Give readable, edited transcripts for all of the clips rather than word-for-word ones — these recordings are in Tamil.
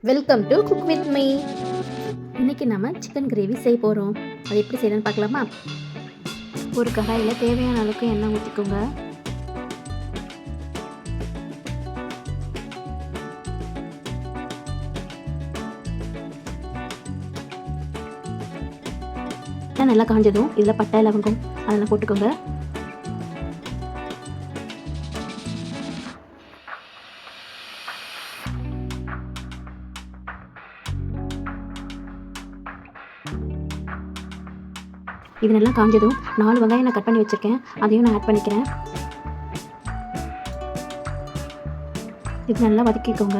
Welcome to cook with me. இன்றைக்கி நம்ம சிக்கன் கிரேவி செய்ய போகிறோம். அது எப்படி செய்யணும்னு பார்க்கலாமா? ஒரு கடாயில் தேவையான அளவுக்கு எண்ணெய் ஊற்றிக்கோங்க. நல்லா காஞ்சதும் இதில் பட்டை லவங்கம் அதெல்லாம் போட்டுக்கோங்க. இது நல்லா காஞ்சதும் 4 வெங்காயம் நான் கட் பண்ணி வச்சுருக்கேன், அதையும் நான் ஆட் பண்ணிக்கிறேன். இது நல்லா வதக்கிக்கோங்க.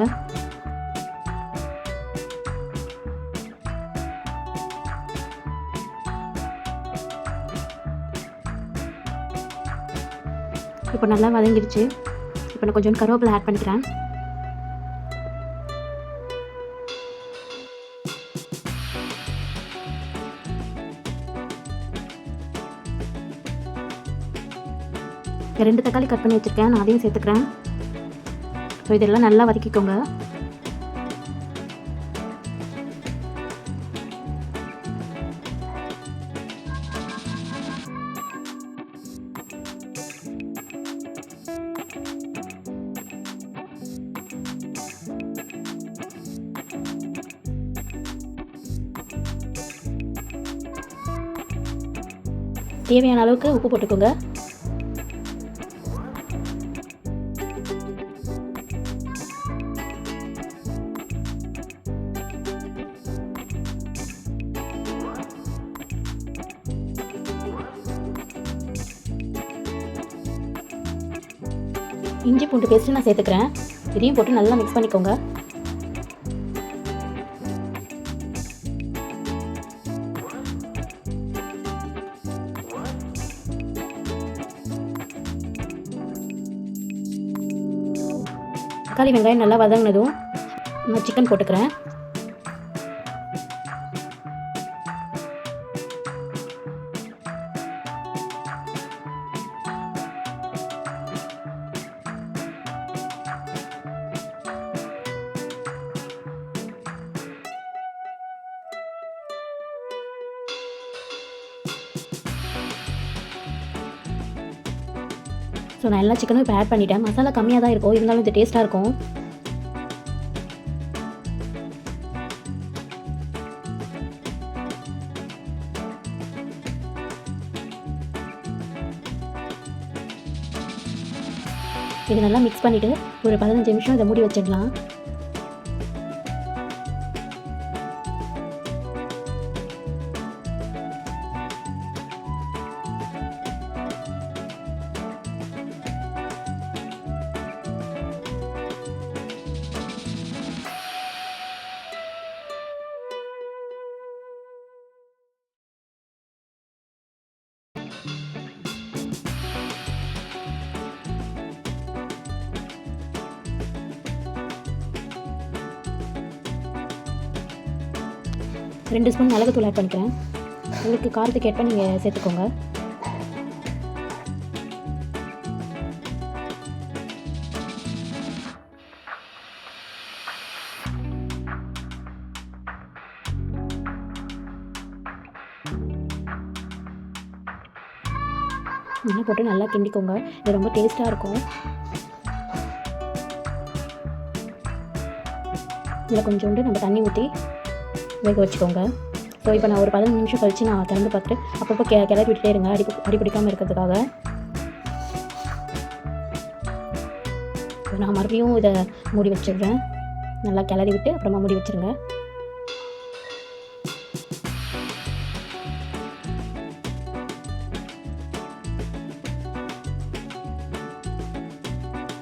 இப்போ நல்லா வதங்கிடுச்சு. இப்போ நான் கொஞ்சம் கருவேப்பிலை ஆட் பண்ணிக்கிறேன். ரெண்டு தக்காளி கட் பண்ணி வச்சுருக்கேன், நான் அதையும் சேர்த்துக்கிறேன். ஸோ இதெல்லாம் நல்லா வதக்கிக்கோங்க. தேவையான அளவுக்கு உப்பு போட்டுக்கோங்க. இஞ்சி பூண்டு பேஸ்ட்டு நான் சேர்த்துக்கிறேன். இதையும் போட்டு நல்லா மிக்ஸ் பண்ணிக்கோங்க. தக்காளி வெங்காயம் நல்லா வதங்கினதும் நான் சிக்கன் போட்டுக்கிறேன். ஸோ நான் எல்லா சிக்கனும் இப்போ ஆட் பண்ணிட்டேன். மசாலா கம்மியாக தான் இருக்கும், இருந்தாலும் இது டேஸ்ட்டாக இருக்கும். இது நல்லா மிக்ஸ் பண்ணிவிட்டு ஒரு 15 நிமிஷம் இதை மூடி வச்சிடலாம். ரெண்டு ஸ்பூன் மிளகுத்தூள் ஆட் பண்ணிக்கிறேன். உங்களுக்கு காரத்துக்கு ஏற்ப நீங்கள் சேர்த்துக்கோங்க. எண்ணெய் போட்டு நல்லா கிண்டிக்கோங்க. இது ரொம்ப டேஸ்ட்டாக இருக்கும். இதில் கொஞ்சோண்டு நம்ம தண்ணி ஊற்றி வேக வச்சுக்கோங்க. ஸோ இப்போ நான் ஒரு 15 நிமிஷம் கழித்து நான் திறந்து பார்த்துட்டு அப்பப்போ கிளறி விட்டுட்டே இருங்க, அடி பிடிக்காமல் இருக்கிறதுக்காக. நான் மறுபடியும் இதை மூடி வச்சிடுறேன். நல்லா கிளறி விட்டு அப்புறமா மூடி வச்சுருங்க.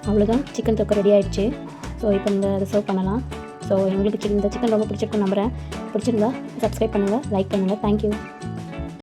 அவ்வளோதான், சிக்கன் தொக்கை ரெடி ஆகிடுச்சு. ஸோ இப்போ அதை சர்வ் பண்ணலாம். ஸோ எங்களுக்கு இந்த சிக்கன் ரொம்ப பிடிச்சிருக்குன்னு நம்புகிறேன். பிடிச்சிருந்தா சப்ஸ்கிரைப் பண்ணுங்கள், லைக் பண்ணுங்கள். தேங்க்யூ.